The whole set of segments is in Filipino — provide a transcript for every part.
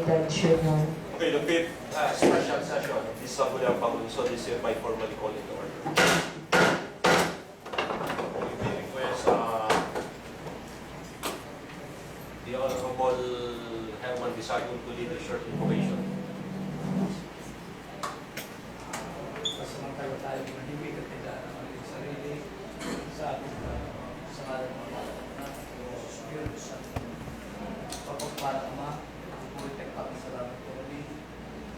Trinidad Junjun. Okay, the fifth special session of this Sangguniang Panlungsod is hereby formally called into order. We request the Honorable Herman Bisagon to lead a short invocation. Pasamantala tayo manibig at kailangan ng ating sarili sa ating sa ngalan ng mga na o Espiritu Santo. Papagpala Ama, pagpulitek kami sa langit ko ulit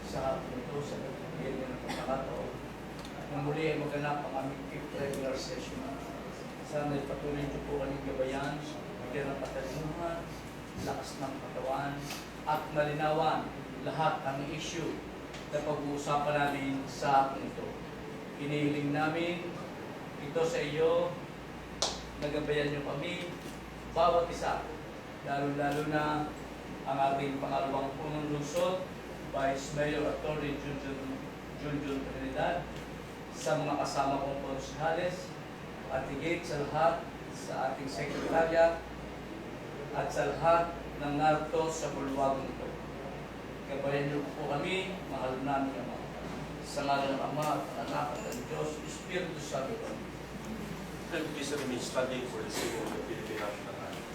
sa hapon ito sa pagpapagyan ng pagkakataon. Nang muli ay maganap ang aming fifth regular session. Sana ipatuloy niyo po kaming gabayan, bigyan ng katalinuhan, lakas ng katawan, at malinawan lahat ng issue na pag-uusapan namin sa hapon ito. Inihiling namin ito sa iyo, nagabayan niyo kami, bawat isa, lalo-lalo na ang ating pangalawang punong lungsod, Vice Mayor Atty. Junjun Trinidad, sa mga kasama kong konsehales, at higit sa lahat sa ating sekretarya at sa lahat ng narito sa bulwagang ito. Gabayan niyo po kami, mahal namin Ama. Sa ngalan ng Ama at Anak at ng Diyos, Espiritu Santo. And please remain standing for the singing of the Philippine National Anthem.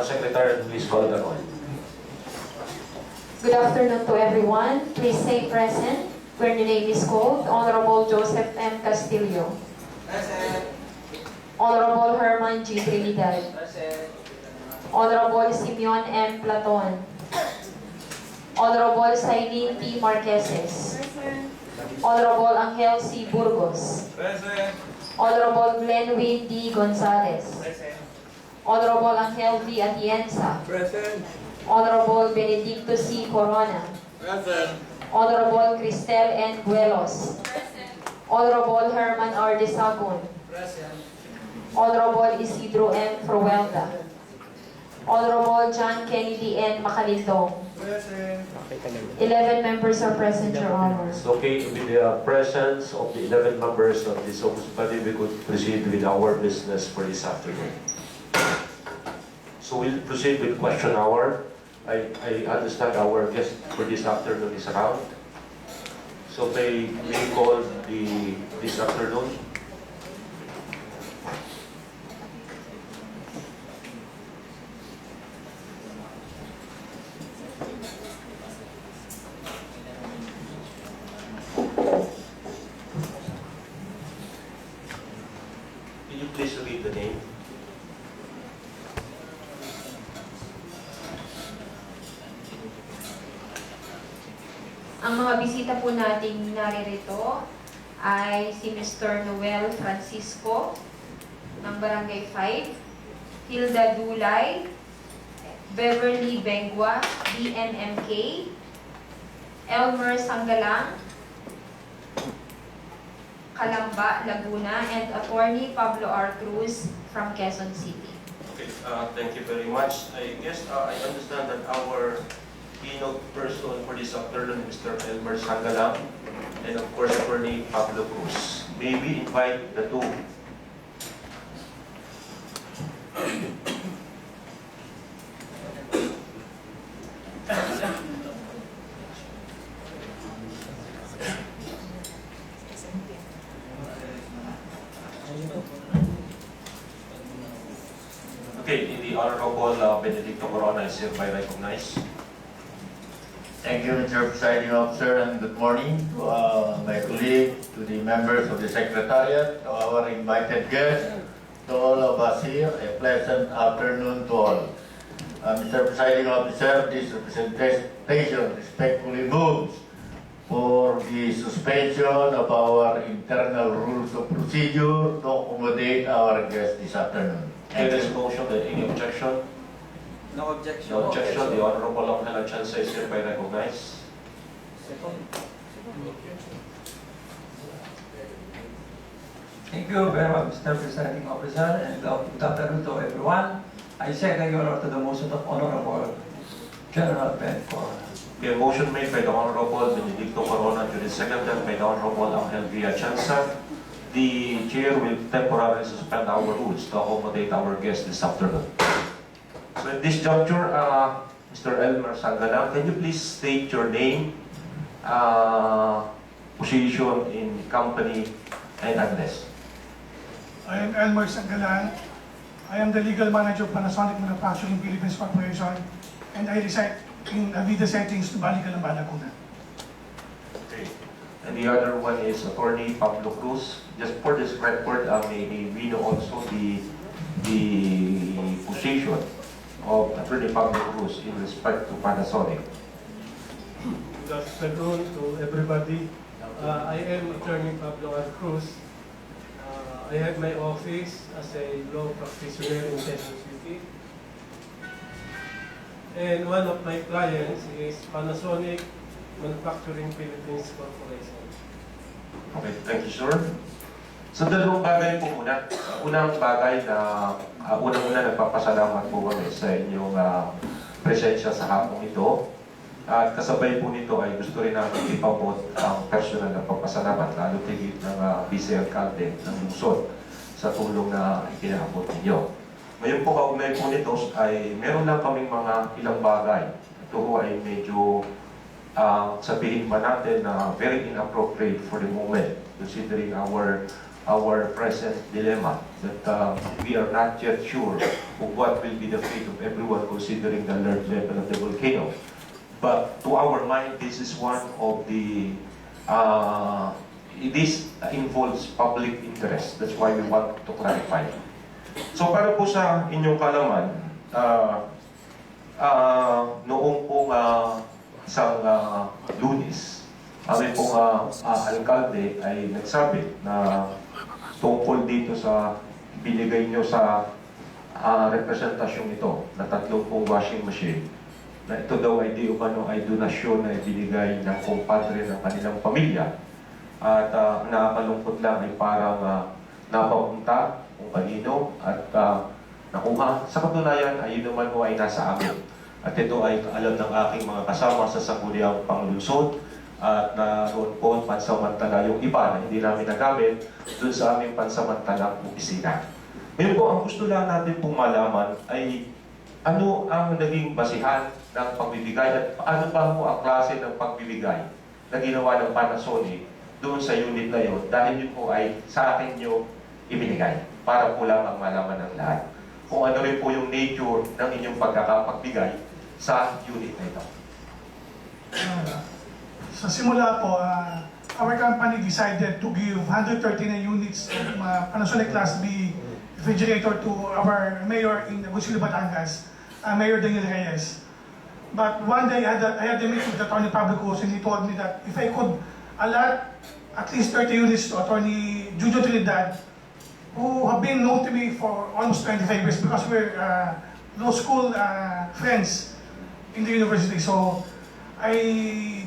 Secretary, please call the roll. Good afternoon to everyone. Please say present when your name is called. Honorable Joseph M. Castillo. Present. Honorable Herman G. Trinidad. Present. Honorable Simeon M. Platon. Honorable Sailin T. Marqueses. Honorable Angel C. Burgos. Present. Honorable Glenwin D. Gonzalez. Present. Honorable Angel V. Atienza. Present. Honorable Benedicto C. Corona. Present. Honorable Cristel N. Buelos. Honorable Herman R. De Sagun. Present. Honorable Isidro M. Fruelda. Honorable John Kennedy N. Macalindong. Present. 11 members are present, Your Honor. Okay, with the presence of the 11 members of this august body, we could proceed with our business for this afternoon. So we'll proceed with question hour. I understand our guest for this afternoon is around. So may call this afternoon. Can you please read the name? Ang mga bisita po nating naririto ay si Mr. Noel Francisco ng Barangay 5, Hilda Dulay, Beverly Bengua, DNMK, Elmer Sanggalang, Calamba, Laguna, and Attorney Pablo R. Cruz from Quezon City. Okay, thank you very much. I guess I understand that our keynote person for this afternoon, Mr. Elmer Sanggalang, and of course, Attorney Pablo Cruz. May we invite the two? Okay, the Honorable Benedicto Corona is hereby recognized. Thank you, Mr. Presiding Officer, and good morning to my colleague, to the members of the Secretariat, to our invited guests, to all of us here. A pleasant afternoon to all. Mr. Presiding Officer, this representation respectfully moves for the suspension of our internal rules of procedure to accommodate our guests this afternoon. There is motion, any objection? No objection. No objection, the Honorable Apnala Chansa is hereby recognized. Thank you very much, Mr. Presiding Officer, and good afternoon to everyone. I second your order to the motion of Honorable General Ben Corona. The motion made by the Honorable Benedicto Corona, duly seconded by the Honorable Angel Villa Chansa. The Chair will temporarily suspend our rules to accommodate our guests this afternoon. So at this juncture, Mr. Elmer Sangguniang, can you please state your name, position in company, and address? I am Elmer Sangguniang. I am the legal manager of Panasonic Manufacturing Philippines Corporation, and I reside in Avida Settings, Balikan, Laguna. Okay. And the other one is Attorney Pablo Cruz. Just for this record, we know also the position of Attorney Pablo Cruz in respect to Panasonic. Good afternoon to everybody. I am Attorney Pablo R. Cruz. I have my office as a law practitioner in Quezon City. And one of my clients is Panasonic Manufacturing Philippines Corporation. Okay, thank you, sir. So dalawang bagay po muna. Unang bagay na unang-una nagpapasalamat po kami sa inyong presensya sa hapong ito. At kasabay po nito ay gusto rin namin ipabot ang personal na pagpasalamat, lalo tigit ng Vice-Alcalde ng Lungsod sa tulong na ipinaabot ninyo. Ngayon po, kaugnay po nito ay meron lang kaming mga ilang bagay. Ito po ay medyo sabihin ba natin na very inappropriate for the moment, considering our present dilemma that we are not yet sure of what will be the fate of everyone considering the alert level of the volcano. But to our mind, this is one of the, this involves public interest. That's why we want to clarify. So para po sa inyong kalaman, noong pong isang Lunes, kami pong alkalde ay nagsabi na tungkol dito sa binigay nyo sa representasyong ito na 3 pong washing machine, na ito daw ay di umano ay donasyon na ibinigay ng kumpadre ng kanilang pamilya. At nakakalungkot lang ay parang napapunta kung kanino at nakuha. Sa katunayan ay yun naman mo ay nasa amin. At ito ay alam ng aking mga kasama sa Sangguniang Panlungsod at naroon po pansamantala yung iba na hindi namin nagamit dun sa aming pansamantalang opisina. Ngayon po, ang gusto lang natin pong malaman ay ano ang naging basihan ng pagbibigay at ano ba po ang klase ng pagbibigay na ginawa ng Panasonic doon sa unit na yun, dahil yun po ay sa akin nyo ibinigay para po lang ang malaman ng lahat kung ano rin po yung nature ng inyong pagkakapagbigay sa unit na ito. Sa simula po, our company decided to give 139 units of Panasonic Class B refrigerator to our mayor in Agoncillo, Batangas, Mayor Daniel Reyes. But one day I had a meeting with Attorney Pablo Cruz, and he told me that if I could allot at least 30 units to Attorney Junjun Trinidad, who have been known to me for almost 25 years because we're law school friends in the university. So I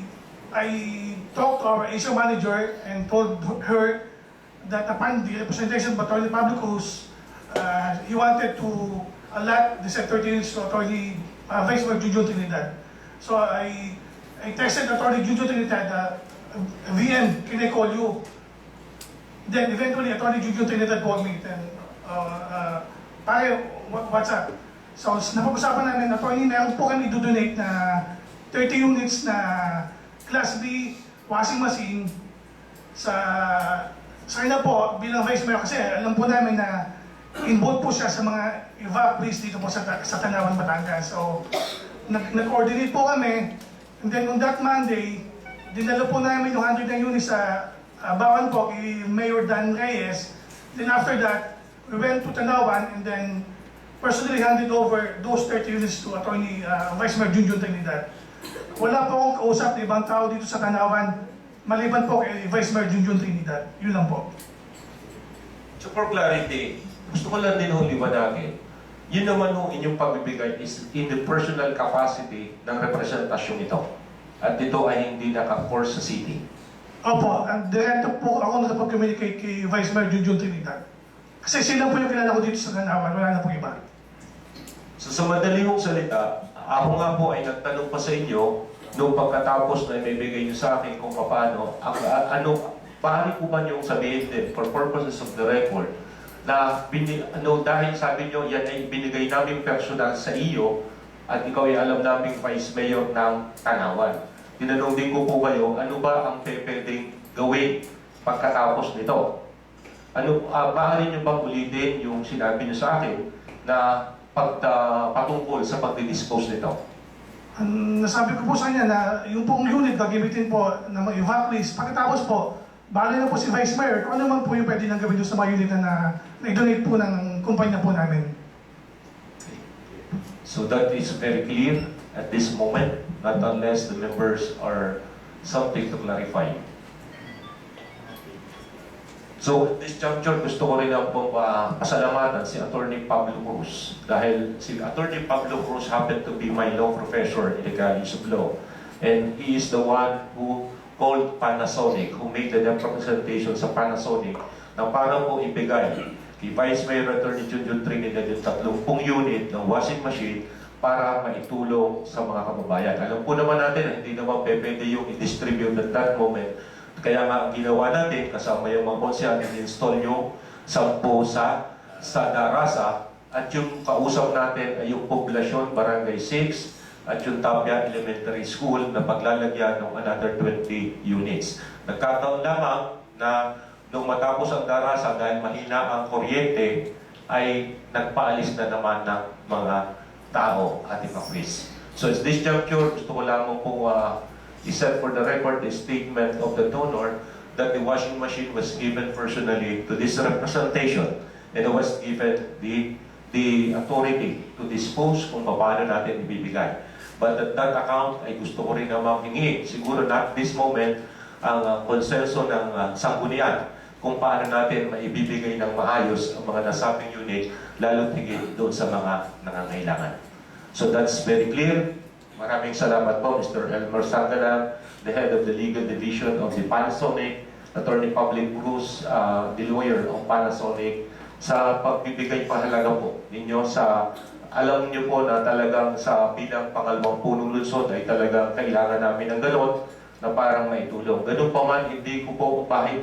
talked to our isyung manager and told her that upon the representation of Attorney Pablo Cruz, he wanted to allot the said 30 units to Attorney Vice Mayor Junjun Trinidad. So I texted Attorney Junjun Trinidad, VM, can I call you? Then eventually Attorney Junjun Trinidad called me. Then, pare, what's up? So napag-usapan namin, Attorney, meron po kami do-donate na 30 units na Class B washing machine sa kanya po bilang Vice Mayor, kasi alam po namin na involved po siya sa mga evacuees dito po sa Tanauan, Batangas. So nag-coordinate po kami And then on that Monday, dinalo po namin yung 109 units sa Bawan po kay Mayor Dan Reyes. Then after that, we went to Tanauan and then personally handed over those 30 units to Attorney Vice Mayor Junjun Trinidad. Wala po akong kausap na ibang tao dito sa Tanauan, maliban po kay Vice Mayor Junjun Trinidad. Yun lang po. So for clarity, gusto ko lang din hong liwanagin. Yun naman ho inyong pagbibigay is in the personal capacity ng representasyon ito. At ito ay hindi naka-force sa city. Opo, ang direkto po ako nakapag-communicate kay Vice Mayor Junjun Trinidad. Kasi sila po yung kilala ko dito sa Tanauan, wala na po iba. So sa madali mong salita, ako nga po ay nagtanong pa sa inyo nung pagkatapos na ibibigay niyo sa akin kung paano, paano po ba niyong sabihin din for purposes of the record na dahil sabi niyo yan ay binigay namin personal sa iyo at ikaw ay alam namin Vice Mayor ng Tanauan. Tinanong din ko po kayo, ano ba ang pwedeng gawin pagkatapos nito? Maaari niyo bang ulitin yung sinabi niyo sa akin na patungkol sa pagdidispose nito? Ang nasabi ko po sa kanya na yung pong unit gagamitin po na mag-evacuate. Pagkatapos po, bali na po si Vice Mayor kung ano man po yung pwede nang gawin doon sa mga unit na na-donate po ng kumpanya po namin. So that is very clear at this moment, not unless the members are something to clarify. So at this juncture, gusto ko rin ang pasalamatan si Attorney Pablo Cruz dahil si Attorney Pablo Cruz happened to be my law professor in the College of Law. And he is the one who called Panasonic, who made the representation sa Panasonic na para po ibigay kay Vice Mayor Attorney Junjun Trinidad yung 30 unit ng washing machine para maitulong sa mga kababayan. Alam po naman natin na hindi naman pwede yung i-distribute at that moment. Kaya nga ang ginawa natin, kasama yung mga konsyal, in-install yung 10 sa Darasa at yung kausap natin ay yung poblasyon, Barangay 6 at yung Tapia Elementary School na paglalagyan ng another 20 units. Nagkataon lamang na nung matapos ang Darasa dahil mahina ang kuryente ay nagpaalis na naman ng mga tao at evacuees. So at this juncture, gusto ko lamang po i-set for the record the statement of the donor that the washing machine was given personally to this representation and it was given the authority to dispose kung paano natin ibibigay. But at that account ay gusto ko rin naman hingi, siguro not this moment, ang konsenso ng Sangguniang kung paano natin maibibigay ng maayos ang mga nasabing unit, lalo tigil doon sa mga nangangailangan. So that's very clear. Maraming salamat po, Mr. Elmer Sangguniang, the head of the Legal Division of the Panasonic, Attorney Pablo Cruz, the lawyer of Panasonic, sa pagbibigay pahalaga po ninyo sa, alam niyo po na talagang sa bilang pangalawang punong lungsod ay talagang kailangan namin ng ganon na parang maitulong. Ganun pa man, hindi ko po kahit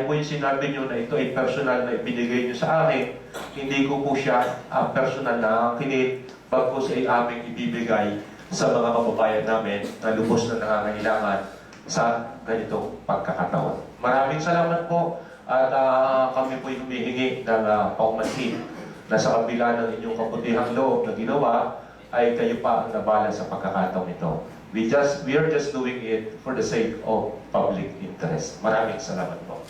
po yung sinabi niyo na ito ay personal na ibinigay niyo sa akin, hindi ko po siya personal na kinit, bagkus ay aming ibibigay sa mga kababayan namin na lubos na nangangailangan sa ganitong pagkakataon. Maraming salamat po at kami po'y humihingi ng paumanhin na sa kabila ng inyong kabutihang loob na ginawa ay kayo pa ang nabala sa pagkakataon ito. We are just doing it for the sake of public interest. Maraming salamat po.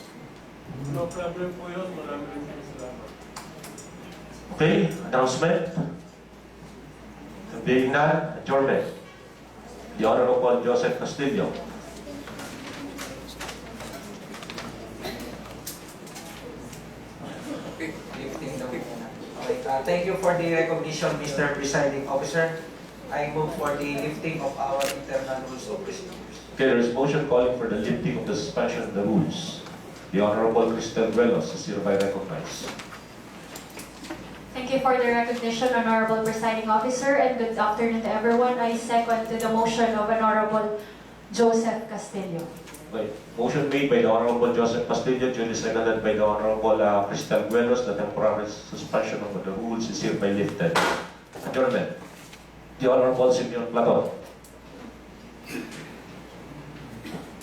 No problem po yun. Maraming salamat. Okay, announcement. Being none, adjournment. The Honorable Joseph Castillo. Thank you for the recognition, Mr. Presiding Officer. I move for the lifting of our internal rules of procedures. Okay, there is motion calling for the lifting of the suspension of the rules. The Honorable Cristel Velos is hereby recognized. Thank you for the recognition, Honorable Presiding Officer, and good afternoon to everyone. I second to the motion of Honorable Joseph Castillo. Right. Motion made by the Honorable Joseph Castillo, duly seconded by the Honorable Cristel Velos. The temporary suspension of the rules is hereby lifted. Adjournment. The Honorable Simeon Platon.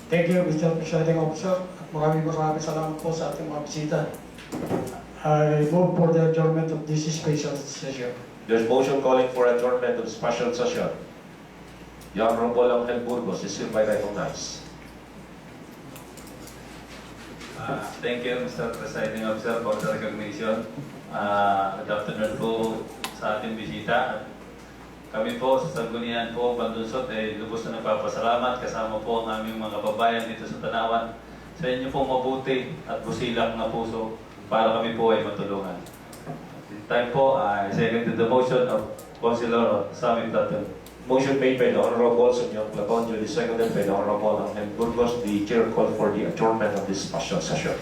Thank you, Mr. Presiding Officer. Maraming salamat po sa ating mga bisita. I move for the adjournment of this special session. There's motion calling for adjournment of the special session. The Honorable Angel Burgos is hereby recognized. Thank you, Mr. Presiding Officer, for the recognition. Good afternoon po sa ating bisita. Kami po sa Sangguniang po, Panlungsod, ay lubos na nagpapasalamat kasama po ang aming mga kababayan dito sa Tanauan sa inyo pong mabuti at busilak na puso para kami po ay matulungan. This time po, I second the motion of Councilor Sammy Platon. Motion made by the Honorable Sangguniang Plabon, duly seconded by the Honorable Angel Burgos. The Chair called for the adjournment of this special session.